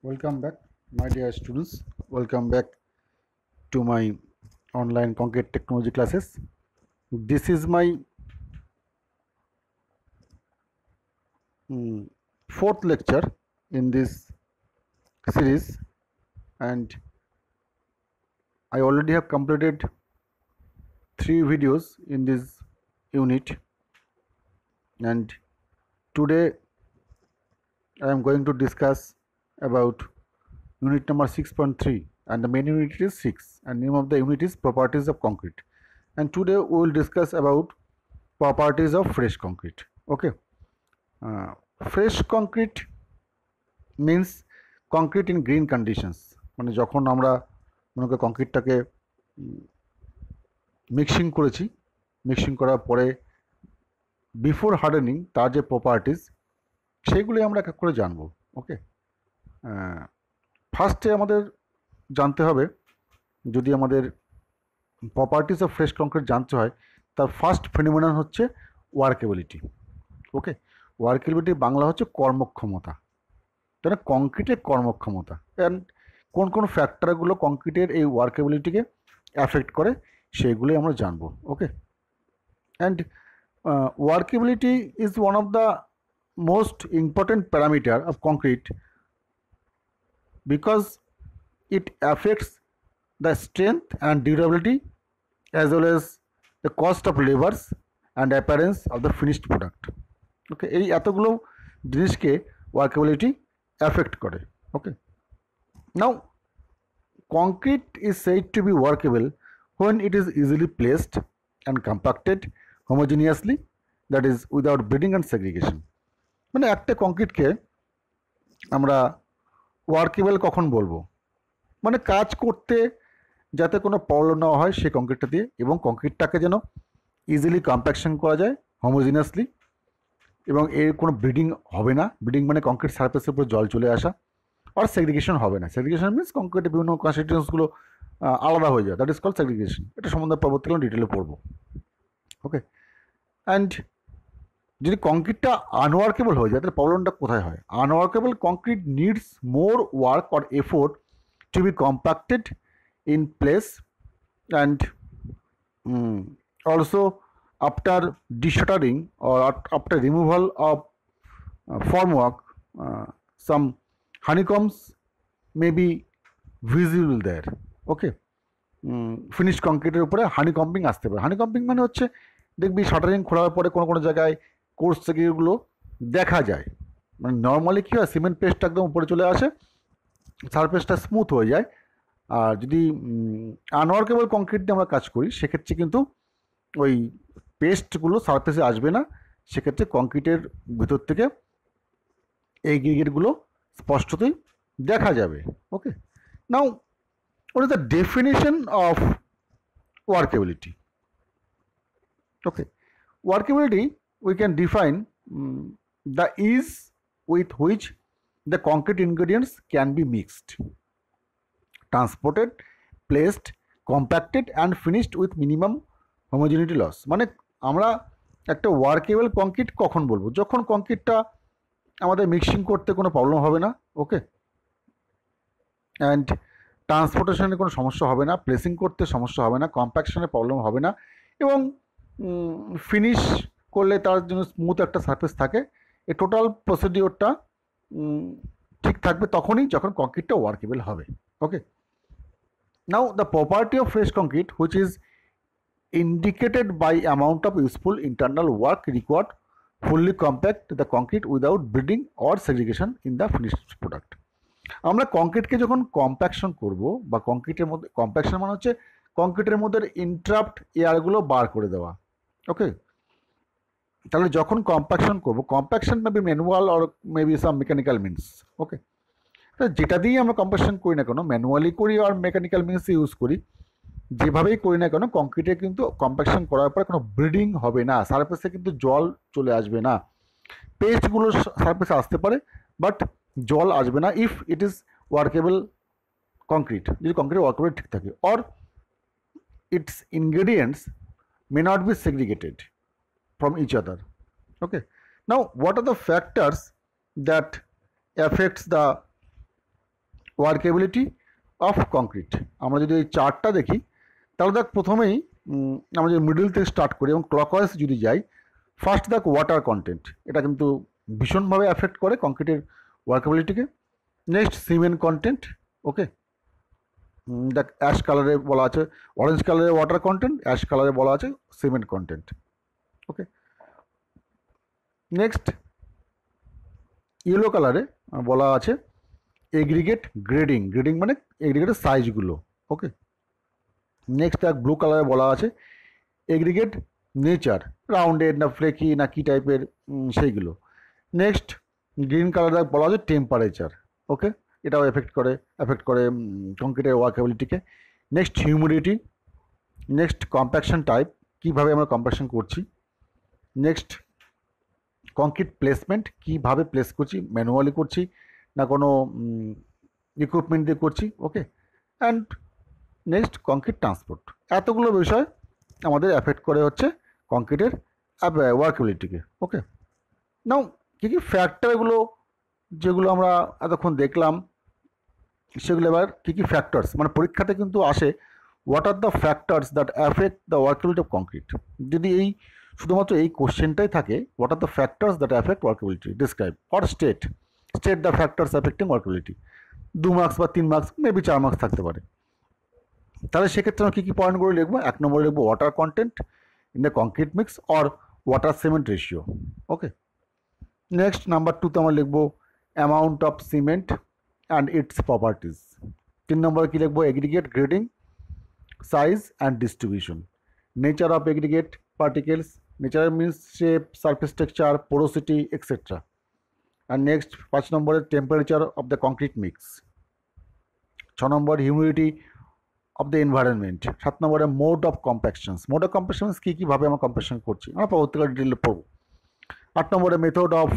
Welcome back, my dear students. Welcome back to my online concrete technology classes. This is my fourth lecture in this series, and I already have completed 3 videos in this unit. And today I am going to discuss about unit number 6.3, and the main unit is 6, and name of the unit is properties of concrete. And today we will discuss about properties of fresh concrete. Okay, fresh concrete means concrete in green conditions. মানে যখন আমরা মনে করি কংক্রিটটাকে mixing করেছি, mixing করার পরে before hardening তার যে প্রপার্টিস সেইগুলি আমরা এক এক করে জানবো। ওকে, ফার্স্টে আমাদের জানতে হবে, যদি আমাদের প্রপার্টিস অফ ফ্রেশ কংক্রিট জানতে হয়, তার ফার্স্ট ফিনোমেনন হচ্ছে ওয়ার্কেবিলিটি। ওকে, ওয়ার্কেবিলিটি বাংলা হচ্ছে কর্মক্ষমতা। তাহলে কংক্রিটের কর্মক্ষমতা অ্যান্ড কোন কোন ফ্যাক্টরগুলো কংক্রিটের এই ওয়ার্কেবিলিটিকে অ্যাফেক্ট করে সেইগুলোই আমরা জানবো। ওকে, and workability is one of the most important parameter of concrete because it affects the strength and durability as well as the cost of labors and appearance of the finished product. Okay, এই এতগুলো জিনিসকে workability affect করে। Okay, now concrete is said to be workable when it is easily placed and compacted homogeneously, that is without bleeding and segregation. মানে একটা কংক্রিটকে আমরা workable কখন বলবো, মানে কাজ করতে যাতে কোনো প্রবলেম না হয় সেই কংক্রিটটা দিয়ে, এবং কংক্রিটটাকে যেন ইজিলি কম্প্যাকশন করা যায় হোমোজিনিয়াসলি, এবং এর কোনো ব্লিডিং হবে না। ব্লিডিং মানে কংক্রিট সারফেসের উপর জল চলে আসা, আর সেগ্রিগেশন হবে না। সেগ্রিগেশন মিনস কংক্রিটের বিভিন্ন কনস্টিটিউয়েন্টসগুলো আলাদা হয়ে যায়, দ্যাট ইজ কল্ড সেগ্রিগেশন। এটা সম্বন্ধে পরবর্তীকালে ডিটেলে পড়বো। ওকে, অ্যান্ড যদি কংক্রিটটা আনওয়ার্কেবল হয়ে যায় তাহলে প্রবলেমটা কোথায় হয়? Unworkable concrete needs more work or effort to be compacted in place, and also after deshuttering or after removal of formwork, some honeycombs may be visible there. Okay, finish কংক্রিটের উপরে হানিকম্পিং আসতে পারে। হানিকম্পিং মানে হচ্ছে, দেখবি শাটারিং খোলার পরে কোনো কোনো জায়গায় কোর্স থেকে এগুলো দেখা যায়। মানে নর্মালি কী হয়, সিমেন্ট পেস্টটা একদম উপরে চলে আসে, সারফেসটা স্মুথ হয়ে যায়। আর যদি আনওয়ার্কেবল কংক্রিট দিয়ে আমরা কাজ করি সেক্ষেত্রে কিন্তু ওই পেস্টগুলো সারফেসে আসবে না, সেক্ষেত্রে কংক্রিটের ভিতর থেকে এই গিরিগিরিগুলো স্পষ্টতই দেখা যাবে। ওকে, নাও what is the definition of workability? Okay, workability we can define the ease with which the concrete ingredients can be mixed, transported, placed, compacted and finished with minimum homogeneity loss. মানে আমরা একটা ওয়ার্কেবল কংক্রিট কখন বলবো? যখন কংক্রিটটা আমাদের mixing করতে কোনো problem হবে না। ওকে, অ্যান্ড ট্রান্সপোর্টেশনে কোনো সমস্যা হবে না, প্লেসিং করতে সমস্যা হবে না, কম্প্যাকশনে প্রবলেম হবে না, এবং ফিনিশ করলে তার জন্য স্মুথ একটা সারফেস থাকে। এই টোটাল প্রসিডিওরটা ঠিক থাকবে তখনই যখন কংক্রিটটা ওয়ার্কেবল হবে। Okay, now the property of fresh concrete which is indicated by amount of useful internal work required fully compact the concrete without bleeding or segregation in the finished product. আমরা কংক্রিটকে যখন compaction করব, বা কংক্রিটের মধ্যে compaction মানে হচ্ছে কংক্রিটের মধ্যে ইন্টারাপ্ট এয়ারগুলো বার করে দেওয়া। ওকে, তাহলে যখন কম্প্যাকশন করব, compaction maybe manual or maybe some mechanical means. Okay, যেটা দিয়েই আমরা কম্প্যাকশন করি না কেন, ম্যানুয়ালি করি আর মেকানিক্যাল মিনস ইউজ করি, যেভাবেই করি না কেন, কংক্রিটে কিন্তু কম্প্যাকশন করার পরে কোনো ব্লিডিং হবে না, সারফেসে কিন্তু জল চলে আসবে না। পেস্টগুলো সারফেসে আসতে পারে বাট জল আসবে না if it is workable concrete, যদি কংক্রিট ওয়ার্কেবল ঠিক থাকে, or its ingredients may not be segregated from each other. Okay, now what are the factors that affects the workability of concrete. আমরা যদি এই চার্টটা দেখি তাহলে দেখ প্রথমেই আমরা যদি মিডল থেকে স্টার্ট করি এবং ক্লকওয়াইজ যদি যাই, ফার্স্ট দেখ ওয়াটার কন্টেন্ট, এটা কিন্তু ভীষণভাবে অ্যাফেক্ট করে কংক্রিটের ওয়ার্কেবিলিটিকে। নেক্সট সিমেন্ট কন্টেন্ট, ওকে, দেখ অ্যাশ কালারে বলা আছে অরেঞ্জ কালারে ওয়াটার কন্টেন্ট, অ্যাশ কালারে বলা আছে সিমেন্ট কন্টেন্ট, ওকে। নেক্সট ইয়েলো কালারে বলা আছে এগ্রিগেট গ্রেডিং, গ্রেডিং মানে এগ্রিগেটের সাইজগুলো, ওকে। নেক্সট দেখ ব্লু কালারে বলা আছে এগ্রিগেট নেচার, রাউন্ডেড না ফ্লেকি না কী টাইপের সেইগুলো। নেক্সট গ্রিন কালারে বলা আছে টেম্পারেচার, ওকে, এটাও এফেক্ট করে কংক্রিটের ওয়ার্কেবিলিটিকে। Next humidity. Next compaction type, কীভাবে আমরা কম্প্যাকশন করছি। নেক্সট কংক্রিট প্লেসমেন্ট, কীভাবে প্লেস করছি, ম্যানুয়ালি করছি না কোনো ইকুইপমেন্ট দিয়ে করছি, okay. And next concrete transport. এতগুলো বিষয় আমাদের অ্যাফেক্ট করে হচ্ছে কংক্রিটের ওয়ার্কেবিলিটিকে, ওকে। নাও কী কী ফ্যাক্টরগুলো যেগুলো আমরা এতক্ষণ দেখলাম সেগুলো এবার কী কী ফ্যাক্টরস, মানে পরীক্ষাতে কিন্তু আসে what are the factors that affect the workability of concrete. যদি এই শুধুমাত্র এই কোশ্চেনটাই থাকে, what are the factors that affect workability, describe or state the factors affecting workability, 2 marks বা 3 মার্কস, মেবি 4 মার্কস থাকতে পারে। তাহলে সেক্ষেত্রে আমরা কী কী পয়েন্টগুলো লিখবো? 1 নম্বরে লিখবো water content in the concrete mix or water cement ratio, okay. Next number 2তে আমরা লিখবো amount of cement and its properties. 3 নম্বরে কী লিখবো? Aggregate grading, size and distribution, nature of aggregate particles, nature means shape, surface texture, porosity etcetera. And next 5 নম্বরে temperature of the concrete mix. 6 number humidity of the environment. 7 নম্বরে mode of compactions, mode of compactions কীভাবে আমরা compaction করছি আমরা পরবর্তীকালে ডিটেলে পড়ব। 8 নম্বরে method of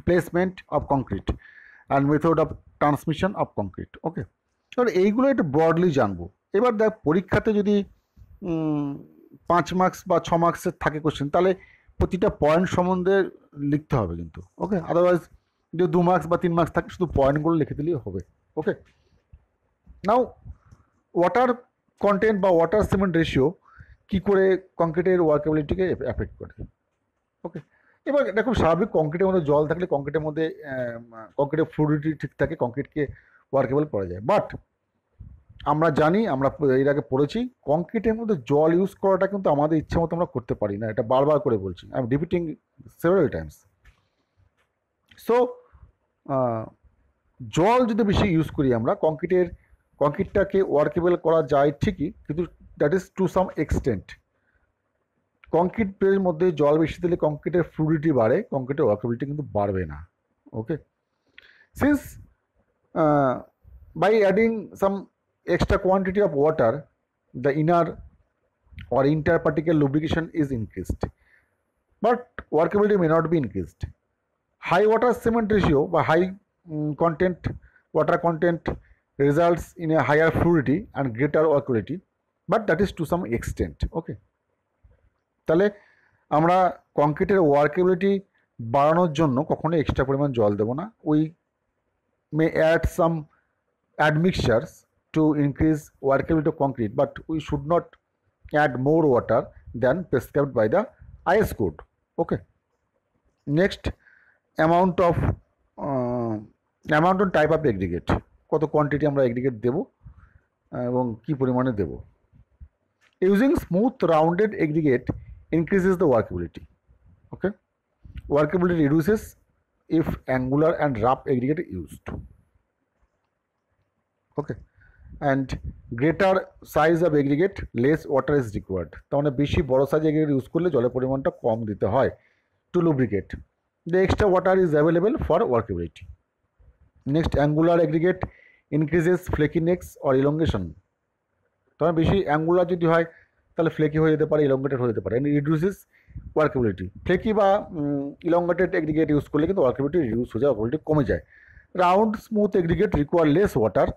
placement of concrete and method of transmission of concrete, okay. এবার এইগুলো একটু ব্রডলি জানবো। এবার দেখ পরীক্ষাতে যদি 5 মার্কস বা 6 মার্কসের থাকে কোশ্চেন, তাহলে প্রতিটা পয়েন্ট সম্বন্ধে লিখতে হবে কিন্তু, ওকে। আদারওয়াইজ যদি 2 মার্কস বা 3 মার্কস থাকে শুধু পয়েন্টগুলো লিখে দিলেই হবে, ওকে। নাও ওয়াটার কন্টেন্ট বা ওয়াটার সিমেন্ট রেশিও কী করে কংক্রিটের ওয়ার্কেবিলিটিকে অ্যাফেক্ট করে, ওকে। এবার দেখুন স্বাভাবিক কংক্রিটের মধ্যে জল থাকলে কংক্রিটের মধ্যে কংক্রিটের ফ্লুইডিটি ঠিক থাকে, কংক্রিটকে ওয়ার্কেবল করা যায়। বাট আমরা জানি, আমরা এর আগে পড়েছি, কংক্রিটের মধ্যে জল ইউজ করাটা কিন্তু আমাদের ইচ্ছে মতো আমরা করতে পারি না, এটা বারবার করে বলছি, I am repeating several Times. So জল যদি বেশি ইউজ করি আমরা কংক্রিটটাকে ওয়ার্কেবল করা যায় ঠিকই, কিন্তু that is to some extent. কংক্রিটের মধ্যে জল বেশি দিলে কংক্রিটের ফ্লুইডিটি বাড়ে, কংক্রিটের ওয়ার্কেবিলিটি কিন্তু বাড়বে না, okay. Since by adding some extra quantity of water, the inner or interparticle lubrication is increased, but workability may not be increased. High water cement ratio by high water content results in a higher fluidity and greater workability, but that is to some extent, okay. তাহলে আমরা কংক্রিটের ওয়ার্কেবিলিটি বাড়ানোর জন্য কখনো extra পরিমাণ জল দেবো না। We may add some admixtures to increase workability of concrete, but we should not add more water than prescribed by the IS code, okay. Next, amount and type of aggregate, কত quantity আমরা aggregate দেব এবং কী পরিমাণে দেব। Using smooth rounded aggregate increases the workability, okay. Workability reduces if angular and rough aggregate used, okay. And greater size of aggregate, less water is required. তাহলে বেশি বড় size aggregate use করলে জলের পরিমাণটা কম দিতে হয় to lubricate. The extra water is available for workability. Next, angular aggregate increases flakiness or elongation. তখন বেশি অ্যাঙ্গুলার যদি হয় তাহলে ফ্লেকি হয়ে যেতে পারে, ইলংগেটেড হয়ে যেতে পারে, রিডিউসেস ওয়ার্কেবিলিটি। ফ্লেকি বা ইলংগেটেড এগ্রিগেট ইউজ করলে কিন্তু ওয়ার্কেবিলিটি রিডিউস হয়ে যায়, ওয়ার্কেবিলিটি কমে যায়। Round smooth aggregate require less water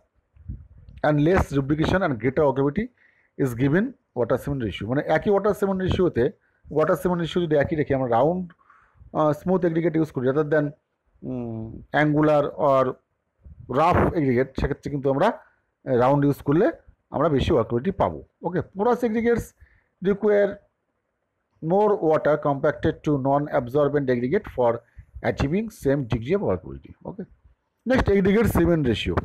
and less lubrication and greater workability is given water cement ratio, মানে একই ওয়াটার সিমেন্ট রেশিওতে ওয়াটার সিমেন্ট রেশিও যদি একই রেখে আমরা রাউন্ড স্মুথ এগ্রিগেট ইউজ করি rather than angular or rough aggregate সেক্ষেত্রে কিন্তু আমরা রাউন্ড ইউজ করলে আমরা বেশি ওয়ার্কেবিলিটি পাবো। Okay, porous aggregates require more water compacted to non absorbent aggregate for achieving same degree of workability. Okay, next aggregate cement ratio.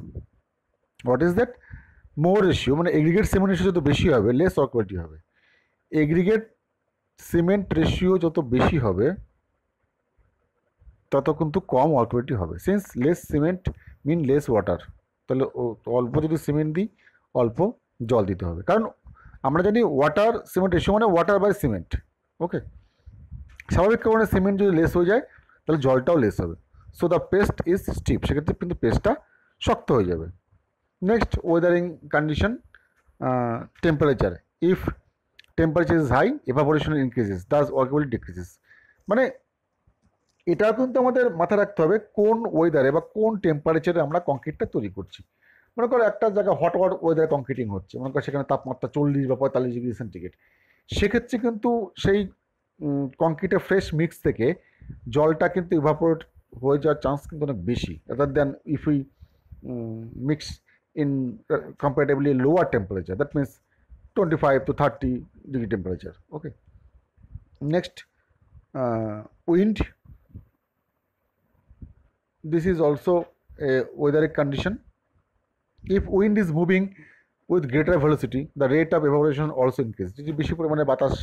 What is that? More ratio মানে aggregate cement ratio যত বেশি হবে less ওয়ার্কেবিলিটি হবে। Aggregate cement ratio যত বেশি হবে তত কিন্তু কম ওয়ার্কেবিলিটি হবে। সিন্স লেস সিমেন্ট মিন লেস ওয়াটার, তাহলে অল্প যদি সিমেন্ট দিই অল্প জল দিতে হবে, কারণ আমরা জানি ওয়াটার সিমেন্ট রেশিও মানে ওয়াটার বাই সিমেন্ট। ওকে, স্বাভাবিক কারণে সিমেন্ট যদি লেস হয়ে যায় তাহলে জলটাও লেস হবে। So the paste is stiff, সেক্ষেত্রে কিন্তু পেস্টটা শক্ত হয়ে যাবে। Next weathering condition, temperature. If temperature is high evaporation increases thus workability decreases. মানে এটা কিন্তু আমাদের মাথায় রাখতে হবে কোন ওয়েদারে বা কোন টেম্পারেচারে আমরা কংক্রিটটা তৈরি করছি। মনে করো একটা জায়গায় হট ওয়েদারে কংক্রিটিং হচ্ছে, মনে করো সেখানে তাপমাত্রা 40 বা 45 ডিগ্রি সেন্টিগ্রেড, সেক্ষেত্রে কিন্তু সেই কংক্রিটের ফ্রেশ মিক্স থেকে জলটা কিন্তু ইভাপোরেট হয়ে যাওয়ার চান্স কিন্তু অনেক বেশি rather than if we mix in comparatively lower temperature, that means 25 to 30 degree temperature. Okay, next wind. This is also a weatheric condition. If wind is moving with greater velocity the rate of evaporation also increases. যদি বেশি পরিমাণে বাতাস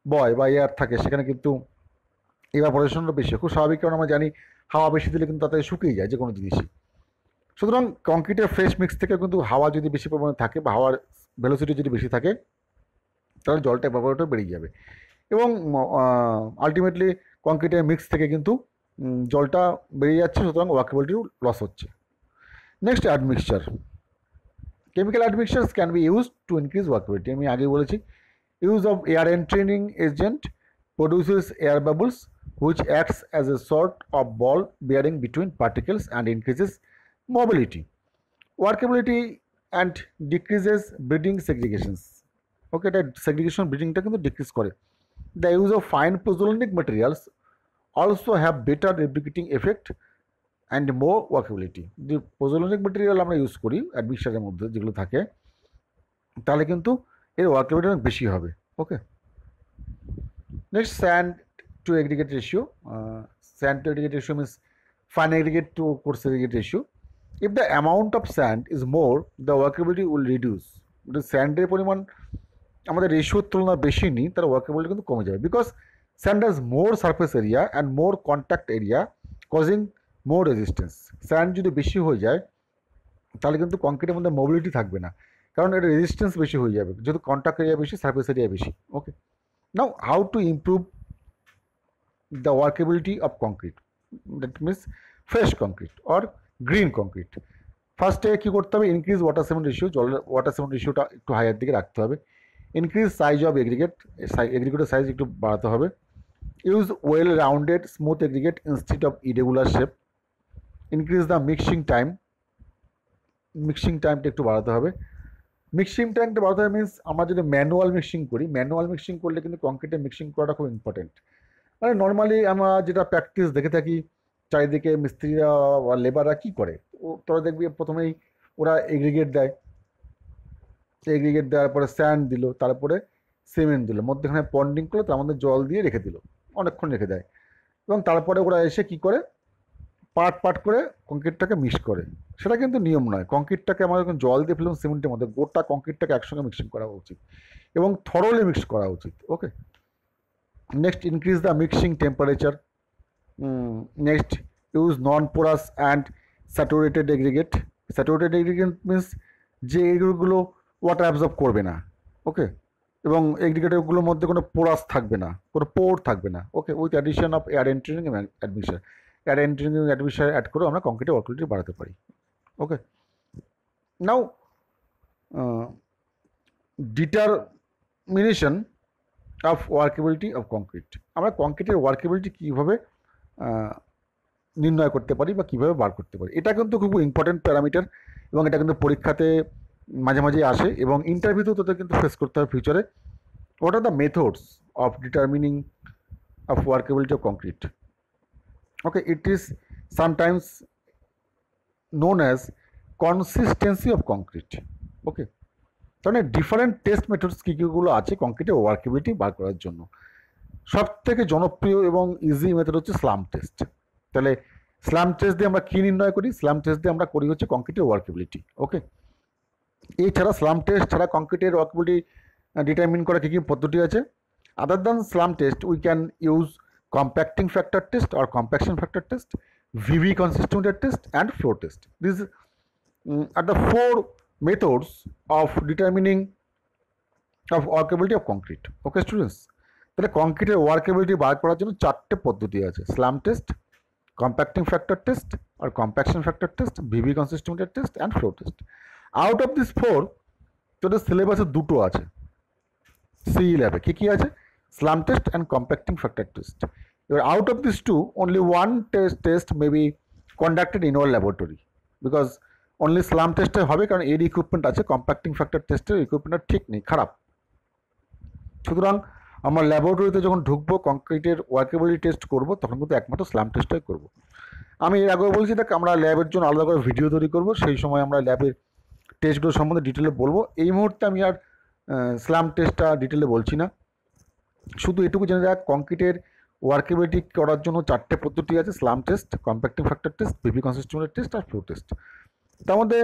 বয় বা air থাকে সেখানে কিন্তু ইভাপোরেশনটা বেশি, খুব স্বাভাবিক, কারণ আমরা জানি হাওয়া বেশি দিলে কিন্তু তাতে শুকিয়ে যায় যে কোনো জিনিসই। সুতরাং কংক্রিটের ফ্রেশ মিক্স থেকে কিন্তু হাওয়া যদি বেশি পরিমাণে থাকে বা হাওয়ার ভেলোসিটি যদি বেশি থাকে তাহলে জলটা ইভাপোরেটও বেরিয়ে যাবে এবং আলটিমেটলি কংক্রিটের মিক্স থেকে কিন্তু জলটা বেরিয়ে যাচ্ছে, সুতরাং ওয়ার্কেবিলিটিও লস হচ্ছে। Next admixture. Chemical admixtures can be use to increase workability. আমি আগেই বলেছি use of air entraining agent produces air bubbles which acts as a sort of ball bearing between particles and increases mobility, workability and decreases bleeding segregations. Okay, এটা segregation ব্রিডিংটা কিন্তু decrease করে। The use of fine pozzolanic materials also have better replicating effect and more workability. যে pozzolanic material আমরা use করি অ্যাডমিক্সচারের মধ্যে যেগুলো থাকে তাহলে কিন্তু এর ওয়ার্কেবিলিটি অনেক বেশি হবে। Okay, next sand to aggregate ratio. Sand to aggregate ratio means fine aggregate to coarse aggregate ratio. If the amount of sand is more the workability will reduce. স্যান্ডের পরিমাণ আমাদের রেশিওর তুলনায় বেশি নিই তার ওয়ার্কেবিলিটি কিন্তু কমে যাবে, because sand has more surface area and more contact area causing more resistance. Sand যদি বেশি হয়ে যায় তাহলে কিন্তু কংক্রিটের মধ্যে মোবিলিটি থাকবে না, কারণ এর রেজিস্ট্যান্স বেশি হয়ে যাবে, যেহেতু কন্ট্যাক্ট এরিয়া বেশি সারফেস এরিয়া বেশি। Okay, now how to improve the workability of concrete, that means fresh concrete or green concrete. ফার্স্টে কী করতে হবে? ইনক্রিজ ওয়াটার সিমেন্ট রেশিও, জলের ওয়াটার সিমেন্ট রেশিওটা একটু হাইয়ার দিকে রাখতে হবে। ইনক্রিজ সাইজ অফ এগ্রিগেট, এগ্রিগেটের সাইজ একটু বাড়াতে হবে। Use well rounded smooth aggregate instead of irregular shape. Increase the mixing time, mixing টাইমটা একটু বাড়াতে হবে। মিক্সিং টাইমটা বাড়াতে হবে মিনস আমরা যদি ম্যানুয়াল মিক্সিং করি, ম্যানুয়াল মিক্সিং করলে কিন্তু কংক্রিটে মিক্সিং করাটা খুব ইম্পর্টেন্ট। মানে নর্মালি আমরা যেটা প্র্যাকটিস দেখে থাকি চারিদিকে মিস্ত্রিরা বা লেবাররা কী করে, তোরা দেখবি প্রথমেই ওরা এগ্রিগেট দেয়, এগ্রিগেট দেওয়ার পরে স্যান্ড দিল, তারপরে সিমেন্ট দিল, মধ্যেখানে পন্ডিং করলো, তার মধ্যে জল দিয়ে রেখে দিল, অনেকক্ষণ রেখে দেয়, এবং তারপরে ওরা এসে কি করে পার্ট পার্ট করে কংক্রিটটাকে মিক্স করে। সেটা কিন্তু নিয়ম নয়। কংক্রিটটাকে আমরা যখন জল দিয়ে ফেললাম সিমেন্টের মধ্যে, গোটা কংক্রিটটাকে একসঙ্গে মিক্সিং করা উচিত এবং থরলি মিক্স করা উচিত। Okay, next increase the mixing temperature. Next use non porous and saturated aggregate. Saturated aggregate means যে এগুলো ওয়াটার অ্যাবজর্ব করবে না। ওকে, এবং এগ্রিগেটগুলোর মধ্যে কোনো পোরাস থাকবে না, কোনো পোর থাকবে না। Okay, with addition of air entraining এবং অ্যাডমিক্সার। এয়ার এন্ট্রিং এবং অ্যাডমিক্সার অ্যাড করে আমরা কংক্রিটের ওয়ার্কেবিলিটি বাড়াতে পারি। Okay, now determination of workability of concrete. আমরা কংক্রিটের ওয়ার্কেবিলিটি কীভাবে নির্ণয় করতে পারি বা কীভাবে বার করতে পারি, এটা কিন্তু খুব ইম্পর্টেন্ট প্যারামিটার এবং এটা কিন্তু পরীক্ষাতে মাঝে মাঝে আসে এবং ইন্টারভিউতেও তাদের কিন্তু ফেস করতে হবে ফিউচারে। What are the methods of determining of workability of concrete? Okay, it is sometimes known as consistency of concrete. Okay, তাহলে ডিফারেন্ট টেস্ট মেথডস কী কীগুলো আছে কংক্রিটের ওয়ার্কেবিলিটি বার করার জন্য। সব থেকে জনপ্রিয় এবং ইজি মেথড হচ্ছে স্লাম টেস্ট। তাহলে স্লাম টেস্ট দিয়ে আমরা কী নির্ণয় করি? স্লাম টেস্ট দিয়ে আমরা করি হচ্ছে কংক্রিটের ওয়ার্কেবিলিটি। ওকে, এছাড়া স্লাম টেস্ট ছাড়া কংক্রিটের ওয়ার্কেবিলিটি ডিটারমিন করা কী কী পদ্ধতি আছে? Other than slump test we can use compacting factor test or compaction factor test, VV consistency test and flow test. These are the four methods of determining of workability of concrete. Okay students, তাহলে কংক্রিটের ওয়ার্কেবিলিটি বার করার জন্য চারটে পদ্ধতি আছে: slump test, compacting factor test আর compaction factor test, Vee Bee consistency test and flow test. Out of this four তোদের সিলেবাসে দুটো আছে সিই ল্যাবে। কী কী আছে? Slump test and compacting factor test. এবার out of this two only one test may be conducted in our laboratory, because only slump টেস্টে হবে, কারণ এর ইকুইপমেন্ট আছে। কম্প্যাক্টিং ফ্যাক্টর টেস্টের ইকুইপমেন্টটা ঠিক নেই, খারাপ। সুতরাং আমরা ল্যাবরেটরিতে যখন ঢুকবো, কংক্রিটের ওয়ার্কেবিলিটি টেস্ট করবো, তখন কিন্তু একমাত্র স্লাম টেস্টটাই করবো। আমি এর আগেও বলছি দেখ, আমরা ল্যাবের জন্য আলাদা করে ভিডিও তৈরি করবো, সেই সময় আমরা ল্যাবের টেস্টগুলো সম্বন্ধে ডিটেলে বলবো। এই মুহূর্তে আমি আর স্লাম টেস্টটা ডিটেলে বলছি না। শুধু এটুকু জেনে রাখ, কংক্রিটের ওয়ার্কেবিলিটি করার জন্য চারটে পদ্ধতি আছে: slump test, compacting factor test, Vee Bee consistency test আর ফ্লো টেস্ট। তার মধ্যে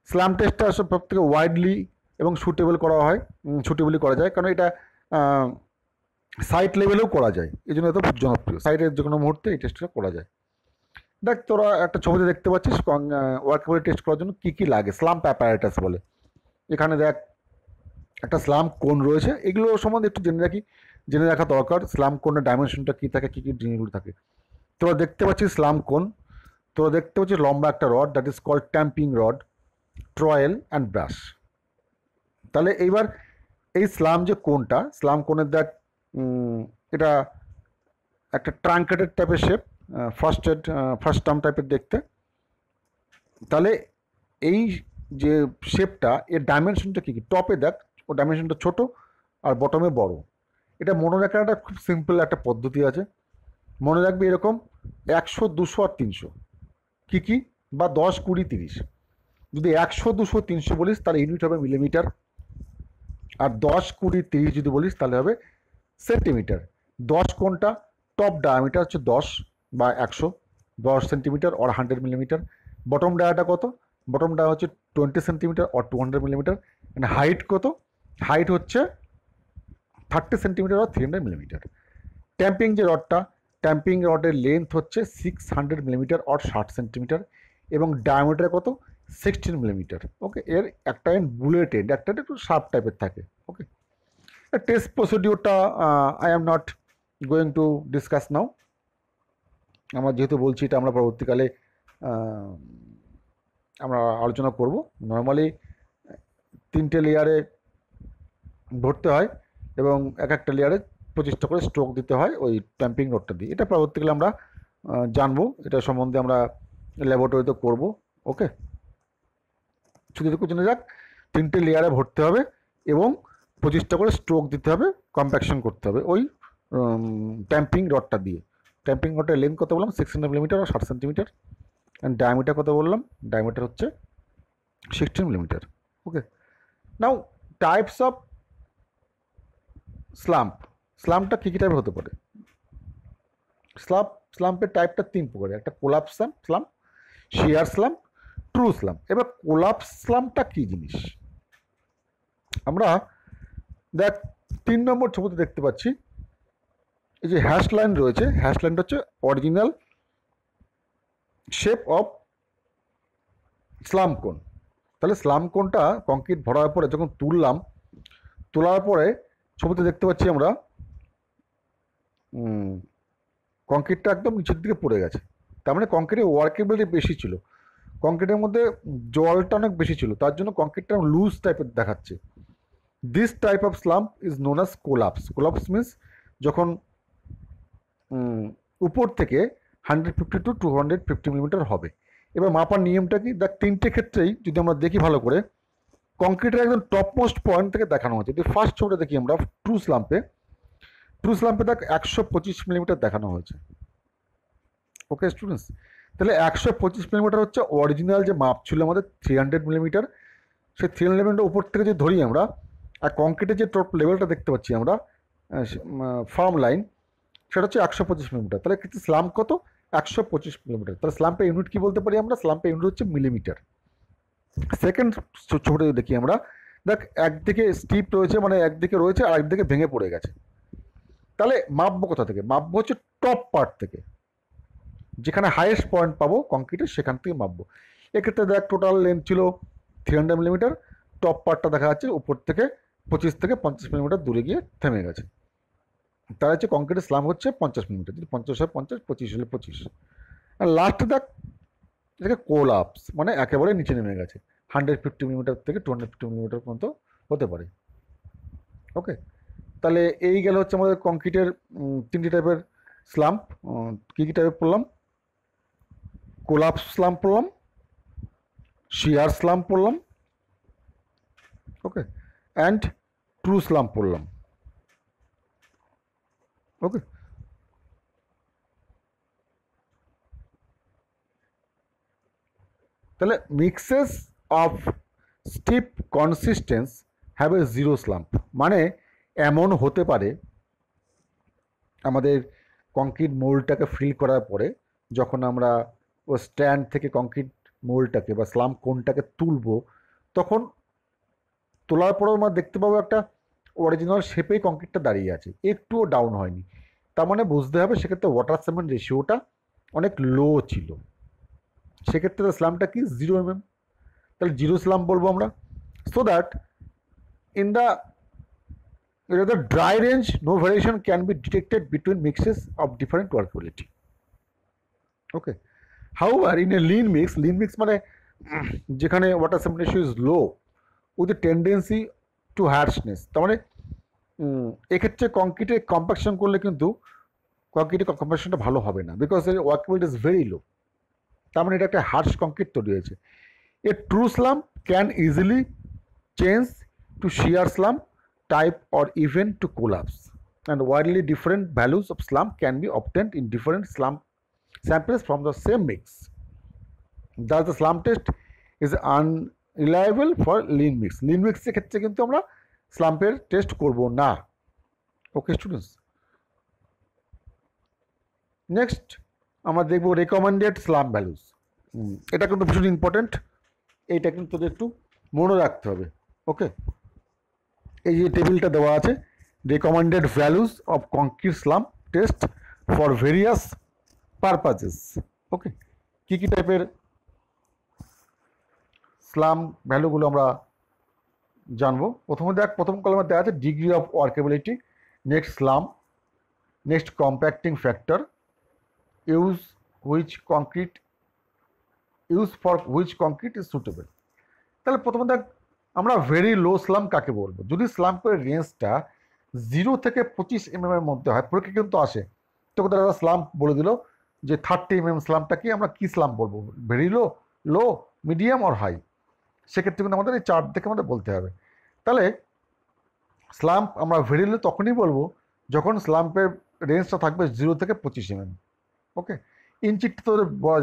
স্লাম টেস্টটা সব থেকে ওয়াইডলি এবং সুটেবলি করা যায়, কারণ এটা সাইট লেভেলেও করা যায়, এই জন্য এত জনপ্রিয়। সাইটের যে কোনো মুহূর্তে এই টেস্টটা করা যায়। দেখ, তোরা একটা ছবিতে দেখতে পাচ্ছিস ওয়ার্কেবিলিটি টেস্ট করার জন্য কী কী লাগে। স্লাম্প অ্যাপারেটাস বলে। এখানে দেখ একটা স্লাম কোন রয়েছে, এগুলো সম্বন্ধে একটু জেনে রাখা দরকার। স্লাম কোনের ডাইমেনশনটা কী থাকে, কী কী জিনিসগুলো থাকে। তোরা দেখতে পাচ্ছিস স্লাম কোন, তোরা দেখতে পাচ্ছিস লম্বা একটা rod, that is called tamping rod, trowel and brush. তাহলে এইবার এই স্লাম যে কোনটা, স্লাম কোনের দেখ এটা একটা ট্রাঙ্কেটেড টাইপের শেপ, ফার্স্ট টার্ম টাইপের দেখতে। তাহলে এই যে শেপটা, এর ডাইমেনশনটা কী কী? টপে দেখ, ও ডাইমেনশনটা ছোটো আর বটমে বড়। এটা মনে রাখার একটা খুব সিম্পল একটা পদ্ধতি আছে। মনে রাখবে এরকম 100, 200 আর 300 কী কী, বা 10, 20, 30। যদি 100, 200, 300 বলিস তাহলে ইউনিট হবে মিলিমিটার, আর 10, 20, 30 যদি বলিস তাহলে হবে সেন্টিমিটার। 10 কোনটা? টপ ডায়ামিটার হচ্ছে 10 বা 100, 10 সেন্টিমিটার or 100 মিলিমিটার। বটম ডায়াটা কত? বটম ডায়া হচ্ছে 20 সেন্টিমিটার or 200 মিলিমিটার। হাইট কত? হাইট হচ্ছে 30 সেন্টিমিটার or 300 মিলিমিটার। ট্যাম্পিং যে রডটা, ট্যাম্পিং রডের লেন্থ হচ্ছে 600 মিলিমিটার or 60 সেন্টিমিটার, এবং ডায়ামিটার কত? 16 মিলিমিটার। ওকে, এর একটা বুলেট এন্ড, একটা একটু শার্প টাইপের থাকে। ওকে, টেস্ট প্রসিডিওরটা I am not going to discuss now. আমরা যেহেতু বলছি, এটা আমরা পরবর্তীকালে আমরা আলোচনা করব। নর্মালি 3টে লেয়ারে ভরতে হয় এবং এক একটা লেয়ারে 25টা করে স্ট্রোক দিতে হয় ওই ট্যাম্পিং রডটা দিয়ে। এটা পরবর্তীকালে আমরা জানবো, এটা সম্বন্ধে আমরা ল্যাবরেটরিতে করব। ওকে, শুধু এটুকু জেনে যাক, 3টে লেয়ারে ভরতে হবে এবং 25টা করে স্ট্রোক দিতে হবে, কম্প্যাকশন করতে হবে ওই ট্যাম্পিং রডটা দিয়ে। ট্যাম্পিং রডের লেন্থ কত বললাম? 600 মিলিমিটার আর 60 সেন্টিমিটার। অ্যান্ড ডায়ামিটার কত বললাম? ডায়ামিটার হচ্ছে 16 millimetre. Okay, now types of slump. স্লাম্পটা কী কী টাইপের হতে পারে? স্লাম্পের টাইপটা 3 প্রকার। একটা কোলাপস স্লাম্প, শিয়ার স্লাম্প, ট্রু স্লাম্প। এবার কোলাপস স্লাম্পটা কী জিনিস? আমরা দেখ 3 নম্বর ছবিতে দেখতে পাচ্ছি, এই যে হ্যাশ লাইন রয়েছে, হ্যাশ লাইনটা হচ্ছে অরিজিনাল শেপ অফ স্লাম কোন। তাহলে স্লাম কোনটা কংক্রিট ভরার পরে যখন তোলার পরে ছবিতে দেখতে পাচ্ছি আমরা কংক্রিটটা একদম নিচের দিকে পড়ে গেছে। তার মানে কংক্রিটের ওয়ার্কেবিলিটি বেশি ছিল, কংক্রিটের মধ্যে জলটা অনেক বেশি ছিল, তার জন্য কংক্রিটটা লুজ টাইপের দেখাচ্ছে। This type of স্লাম্প is known as collapse. Collapse means যখন উপর থেকে 150 to 250 মিলিমিটার হবে। এবার মাপার নিয়মটা কি? দেখ, 3টে ক্ষেত্রেই যদি আমরা দেখি ভালো করে, কংক্রিটের একদম টপ মোস্ট পয়েন্ট থেকে দেখানো হয়েছে। যদি ফার্স্ট ছবিটা দেখি আমরা ট্রু স্লাম্পে দেখ 125 মিলিমিটার দেখানো হয়েছে। ওকে স্টুডেন্টস, তাহলে 125 মিলিমিটার হচ্ছে অরিজিনাল যে মাপ ছিল আমাদের 300 মিলিমিটার, সেই 300 মিলিমিটার উপর থেকে যে ধরি আমরা, আর কংক্রিটের যে টপ লেভেলটা দেখতে পাচ্ছি আমরা ফার্ম লাইন, সেটা হচ্ছে 125 মিলিমিটার। তাহলে কিন্তু স্লাম্প কত? 125 মিলিমিটার। তাহলে স্লাম্পের ইউনিট কি বলতে পারি আমরা? স্লাম্পের ইউনিট হচ্ছে মিলিমিটার। সেকেন্ড ছবিটা দেখি আমরা, দেখ একদিকে স্টিপ রয়েছে, মানে একদিকে রয়েছে আর একদিকে ভেঙে পড়ে গেছে। তাহলে মাপবো কোথা থেকে? মাপবো হচ্ছে টপ পার্ট থেকে, যেখানে হাইয়েস্ট পয়েন্ট পাবো কংক্রিটের সেখান থেকে মাপবো। এক্ষেত্রে দেখ টোটাল লেন্থ ছিল 300 মিলিমিটার, টপ পার্টটা দেখা যাচ্ছে উপর থেকে 25 থেকে 50 মিলিমিটার দূরে গিয়ে থেমে গেছে। তার হচ্ছে কংক্রিটের স্ল্যাব হচ্ছে 50 মিলিমিটার, যদি 50 হয় 50, 25 হলে 25। আর লাস্ট দেখ এটাকে কোলাপস, মানে একেবারে নিচে নেমে গেছে, 150 মিলিমিটার থেকে 250 মিলিমিটার পর্যন্ত হতে পারে। ওকে, তাহলে এই গেল হচ্ছে আমাদের কংক্রিটের 3টি টাইপের স্ল্যাম্প। কী কী টাইপের পড়লাম? কোলাপস স্ল্যাম্প পড়লাম, শিয়ার স্ল্যাম্প পড়লাম, ওকে, অ্যান্ড ট্রু স্ল্যাম্প পড়লাম। ওকে, তাহলে mixes of stiff consistence have a zero slump, মানে এমন হতে পারে আমাদের কংক্রিট মোল্ডটাকে ফিল করার পরে যখন আমরা ও স্ট্যান্ড থেকে কংক্রিট মোল্ডটাকে বা স্ল্যাম্প কোনটাকে তুলবো, তখন তোলার পরেও আমরা দেখতে পাবো একটা অরিজিনাল শেপেই কংক্রিটটা দাঁড়িয়ে আছে, একটুও ডাউন হয়নি। তার মানে বুঝতে হবে সেক্ষেত্রে ওয়াটার সিমেন্ট রেশিওটা অনেক লো ছিল, সেক্ষেত্রে স্ল্যাম্পটা কি 0 mm, তাহলে 0 স্ল্যাম্প বলবো আমরা। So that in the dry range no variation can be detected between mixes of different workability. Okay, however in a lean mix মানে যেখানে water cement ratio is low with a tendency to harshness, তার মানে এক্ষেত্রে কংক্রিটে compaction করলে কিন্তু কংক্রিটের কম্প্যাকশনটা ভালো হবে না, বিকজ এর ওয়ার্কেবিলিটি ইজ ভেরি লো। তার মানে এটা একটা হার্শ কংক্রিট তৈরি হয়েছে। A true slump can easily change to shear slump type or even to collapse, and widely different values of slump can be obtained in different slump samples from the same mix. Thus the slump test is unreliable for lean mix. Lean mix এর ক্ষেত্রে কিন্তু আমরা স্লাম্পের test করব না। Okay students, next আমরা দেখব recommended স্ল্যাম্প values. এটা কিন্তু ভীষণ ইম্পর্টেন্ট, এইটা কিন্তু তোদের একটু মনে রাখতে হবে। ওকে, এই যে টেবিলটা দেওয়া আছে, recommended values of concrete slump test for various purposes. Okay, কী কী টাইপের স্ল্যাম্প ভ্যালুগুলো আমরা জানবো। প্রথমে দেখ, প্রথম কলামে দেওয়া আছে degree of workability, next slump, next compacting factor, use for which concrete is suitable. তাহলে প্রথমে দেখ আমরা ভেরি লো স্ল্যাম্প কাকে বলবো? যদি স্ল্যাম্পের রেঞ্জটা 0 থেকে 25 mm এর মধ্যে হয়, পরীক্ষা কিন্তু আসে, তখন তারা স্ল্যাম্প বলে দিল যে 30 mm স্ল্যাম্পটা কি, আমরা কি স্ল্যাম্প বলবো? ভেরি লো, লো, মিডিয়াম আর হাই। সেক্ষেত্রে কিন্তু আমাদের এই চার্ট দেখে আমাদের বলতে হবে। তাহলে স্ল্যাম্প আমরা ভেরি লো তখনই বলবো যখন স্ল্যাম্পের রেঞ্জটা থাকবে 0 থেকে 25 mm। ওকে, ইঞ্চিটা তো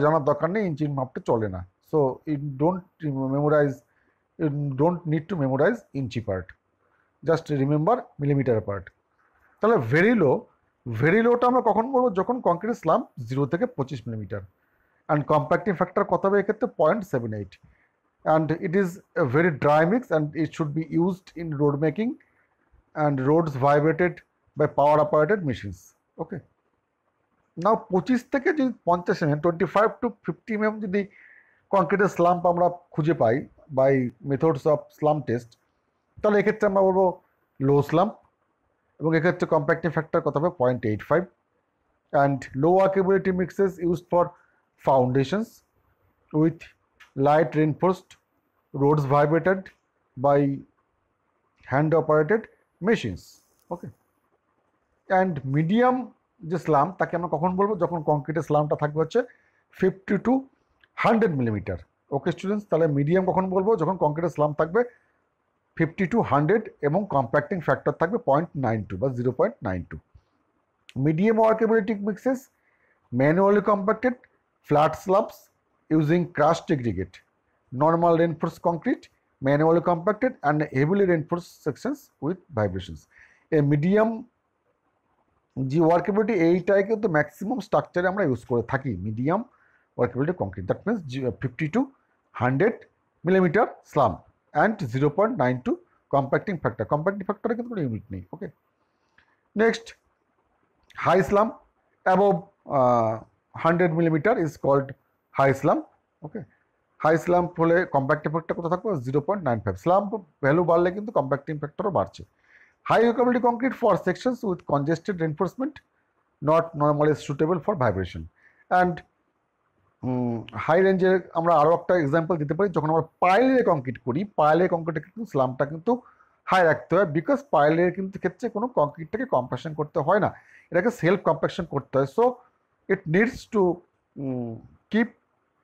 জানার দরকার নেই, ইঞ্চির মাপটা চলে না। So it don't need to memorize inchi part, just remember millimeter part. তাহলে ভেরি লোটা আমরা কখন বলবো? যখন কংক্রিট স্ল্যাম্প 0 থেকে 25 মিলিমিটার। অ্যান্ড কম্প্যাক্টিং ফ্যাক্টর কত হবে এক্ষেত্রে? 0.78, and it is a very dry mix and it should be used in road making and roads vibrated by power operated machines. Okay, now 25 থেকে যদি 50 mm, 25 to 50 mm যদি কংক্রিটের slump আমরা খুঁজে পাই by methods of slump test, তাহলে এক্ষেত্রে আমরা বলবো লো স্ল্যাম্প, এবং এক্ষেত্রে কম্প্যাক্টিং ফ্যাক্টর কত হবে? 0.85, and low workability mixes used for foundations with light reinforced roads vibrated by hand operated machines. Okay, and medium যে স্ল্যাম্প তাকে আমরা কখন বলবো? যখন কংক্রিটের স্ল্যাম্পটা থাকবে হচ্ছে 50 to 100 মিলিমিটার। ওকে স্টুডেন্টস, তাহলে মিডিয়াম কখন বলবো? যখন কংক্রিটের স্ল্যাম্প থাকবে 50 to 100 এবং কম্প্যাক্টিং ফ্যাক্টর থাকবে 0.92 বা 0.92। Medium workability mixes manually compacted flat slabs using crushed aggregate, normal reinforced concrete, manually compacted and heavily reinforced sections with vibrations. A medium যে ওয়ার্কেবিলিটি এইটাই কিন্তু ম্যাক্সিমাম স্ট্রাকচারে আমরা ইউজ করে থাকি, medium workability concrete, that means 50 to 100 millimetre slump and 0.92 compacting factor. Compacting ফ্যাক্টরে কিন্তু কোনো unit নেই। Okay, next high slump above 100 millimetre is called high slump. Okay, high slump হলে কম্প্যাক্টিং ফ্যাক্টর কত থাকবে? 0.95। স্লাম্প ভ্যালু বাড়লে কিন্তু কম্প্যাক্টিং ফ্যাক্টরও বাড়ছে। High workability concrete for sections with congested reinforcement, not normally suitable for vibration. And high রেঞ্জের আমরা আরও একটা এক্সাম্পল দিতে পারি, যখন আমরা পাইলে কংক্রিট করি, পাইলে কংক্রিটে কিন্তু স্লামটা কিন্তু হাই রাখতে হয়, বিকজ পাইলের কিন্তু ক্ষেত্রে কোনো কংক্রিটটাকে কম্প্রেশন করতে হয় না, এটাকে সেলফ কম্প্রেশন করতে হয়। So it needs to keep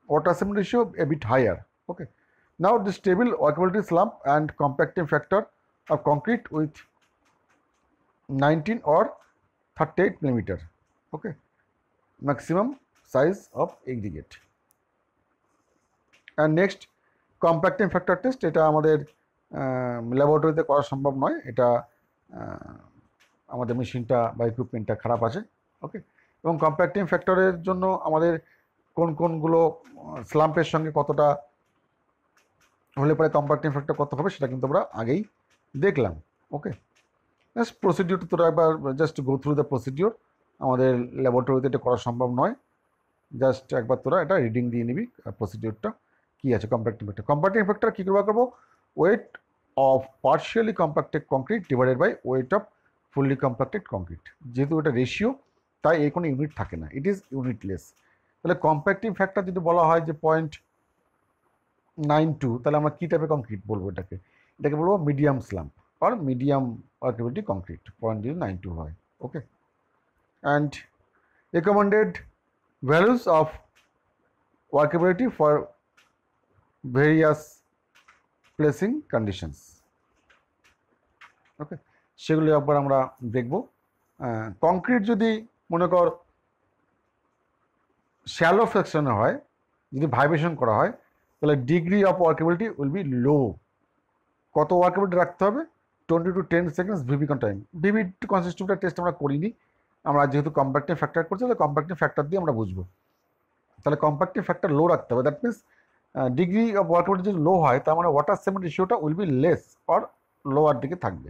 water cement ratio a bit higher. Okay, now the stable workability slump and compacting factor of concrete with 19 or 38 millimeter. Okay, maximum size of aggregate. And next compacting factor test, এটা আমাদের ল্যাবরেটরিতে করা সম্ভব নয়, এটা আমাদের মেশিনটা বা ইকুইপমেন্টটা খারাপ আছে। ওকে, এবং কম্প্যাক্টিং ফ্যাক্টরের জন্য আমাদের কোনগুলো স্লাম্পের সঙ্গে কতটা হলে পরে কম্প্যাক্টিং ফ্যাক্টর কত হবে সেটা কিন্তু আমরা আগেই দেখলাম। ওকে, জাস্ট প্রসিডিওর তোরা একবার just go through the procedure, আমাদের ল্যাবরেটরিতে এটা করা সম্ভব নয়, জাস্ট একবার তোরা এটা রিডিং দিয়ে নিবি প্রসিডিওরটা কী আছে। কম্প্যাক্টিং ফ্যাক্টর, কম্প্যাক্টিং ফ্যাক্টর কী করে করবো? Weight of partially compacted concrete divided by weight of fully compacted concrete. যেহেতু এটা রেশিও, তাই এর কোনো ইউনিট থাকে না, ইট ইজ ইউনিটলেস। তাহলে কম্প্যাক্টিং ফ্যাক্টর যদি বলা হয় যে 0.92, তাহলে আমরা কী টাইপের কংক্রিট বলবো? এটাকে বলবো মিডিয়াম স্লাম্প আর মিডিয়াম ওয়ার্কেবিলিটি কংক্রিট, 0.92 হয়। Okay, and recommended values of workability for various placing conditions. Okay, সেগুলো একবার আমরা দেখব। কংক্রিট যদি মনে কর শ্যালো সেকশনে হয়, যদি ভাইব্রেশন করা হয়, তাহলে degree of workability will be low. কত ওয়ার্কেবিলিটি রাখতে হবে? 20 to 10 seconds Vee Bee time. Vee Bee কনসিস্টেন্টটা টেস্ট আমরা করিনি, আমরা যেহেতু কম্প্যাক্টিং ফ্যাক্টর করছি, তাহলে কম্প্যাক্টিং ফ্যাক্টর দিয়ে আমরা বুঝবো। তাহলে কম্প্যাক্টিং ফ্যাক্টর লো রাখতে হবে, that means degree of workability যদি লো হয়, তার মানে ওয়াটার সিমেন্ট রেশিওটা will be less or lower দিকে থাকবে।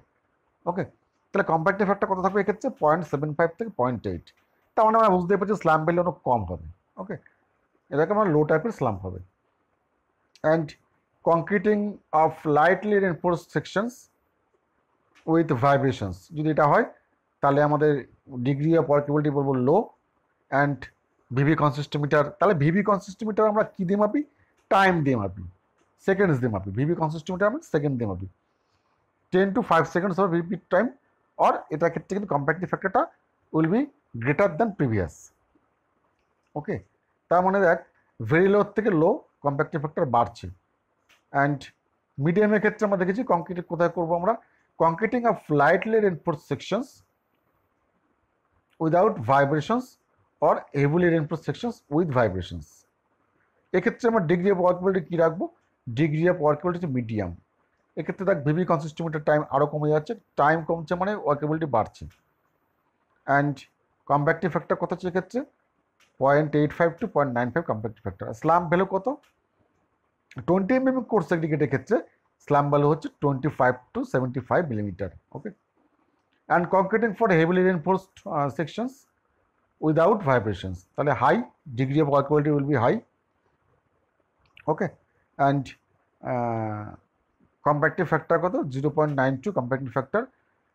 ওকে, তাহলে কম্প্যাক্টিং ফ্যাক্টর কত থাকবে এক্ষেত্রে? 0.75 থেকে 0.8। তার মানে আমরা বুঝতে পারছি স্ল্যাম্প ভ্যালু অনেক কম হবে। ওকে, এটাকে আমরা লো টাইপের স্ল্যাম্প হবে। And concreting of lightly reinforced sections with vibrations, যদি এটা হয় তাহলে আমাদের ডিগ্রি অফ ওয়ার্কেবিলিটি বলবো লো। অ্যান্ড ভিভি কনসিস্টোমিটার, তাহলে ভিভি কনসিস্টোমিটার আমরা কী দিয়ে মাপি? টাইম দিয়ে মাপি, সেকেন্ডস দিয়ে মাপি। ভিভি কনসিস্টোমিটার আমরা সেকেন্ড দিয়ে মাপি, 10 to 5 সেকেন্ডস হবে ভিভি টাইম। আর এটার ক্ষেত্রে কিন্তু কম্প্যাক্টিং ফ্যাক্টরটা will be greater than previous. Okay, তার মানে দেখ ভেরি লো থেকে লো কম্প্যাক্টিং ফ্যাক্টর বাড়ছে। অ্যান্ড মিডিয়ামের ক্ষেত্রে আমরা দেখেছি কংক্রিটের কোথায় করবো আমরা? Concreting of lightly reinforced sections without vibrations or heavily reinforced sections with vibrations. এক্ষেত্রে আমরা ডিগ্রি অফ ওয়ার্কেবিলিটি কী রাখবো? ডিগ্রি অফ ওয়ার্কেবিলিটি হচ্ছে মিডিয়াম। এক্ষেত্রে দেখ ভিভি কনসিস্টোমিটার টাইম আরও কমে যাচ্ছে, টাইম কমছে মানে ওয়ার্কেবিলিটি বাড়ছে। অ্যান্ড কম্প্যাক্টিং ফ্যাক্টর কত হচ্ছে এক্ষেত্রে? 0.85 to 0.95 কম্প্যাক্টিং ফ্যাক্টর। স্ল্যাম্প ভ্যালু কত? 20 mm কোর্স এগ্রিগেটের ক্ষেত্রে স্ল্যাম্প ভ্যালু হচ্ছে 25 to 75 millimetre. Okay, and concreting for heavily reinforced sections without vibrations, তাহলে high degree of workability will be high. Okay, and compacting factor কত? 0.92 compacting factor.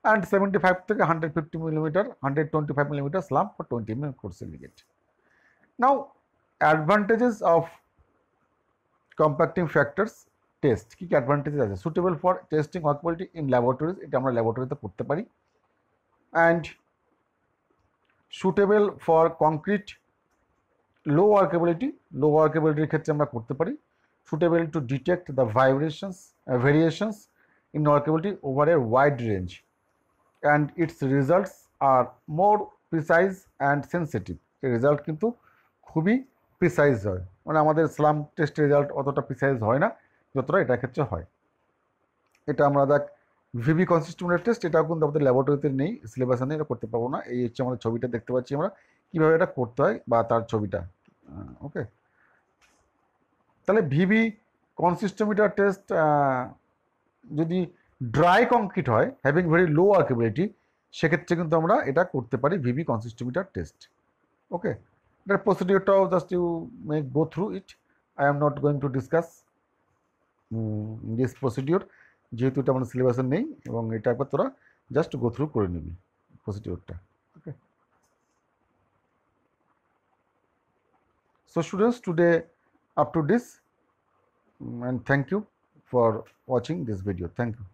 And 75 থেকে 150 millimetre, 125 millimetre slump for 20 mm coarse aggregate. Now advantages of compacting factors test, কী কী advantages আছে? Suitable for testing workability in laboratories, এটা আমরা ল্যাবরেটরিতে করতে পারি। And suitable for concrete low ওয়ার্কেবিলিটির ক্ষেত্রে আমরা করতে পারি। Suitable to detect the variations in workability over a wide range, and its results are more precise and sensitive। এই রেজাল্ট কিন্তু খুবই প্রিসাইজ হয়, মানে আমাদের স্লাম টেস্ট রেজাল্ট অতটা প্রিসাইজ হয় না যতটা এটার ক্ষেত্রে হয়। এটা আমরা দেখ ভিবি কনসিস্টেন্ট টেস্ট, এটাও কিন্তু আমাদের ল্যাবরেটরিতে নেই, সিলেবাসে নেই, এটা করতে পারবো না। এই হচ্ছে আমাদের ছবিটা দেখতে পাচ্ছি আমরা কীভাবে এটা করতে হয় বা তার ছবিটা। ওকে, তাহলে ভিবি কনসিস্টোমিটার টেস্ট যদি ড্রাই কংক্রিট হয় হ্যাভিং ভেরি লো ওয়ার্কেবিলিটি, সেক্ষেত্রে কিন্তু আমরা এটা করতে পারি ভিবি কনসিস্টোমিটার টেস্ট। ওকে, এটার প্রসিডিওরটাও just you may go through it, I am not going to discuss this procedure, যেহেতু এটা আমাদের সিলেবাসে নেই, এবং এটা একবার তোরা জাস্ট গো থ্রু করে নিবি প্রসিডিওরটা। ওকে, so students, today up to this, and thank you for watching this video. Thank you.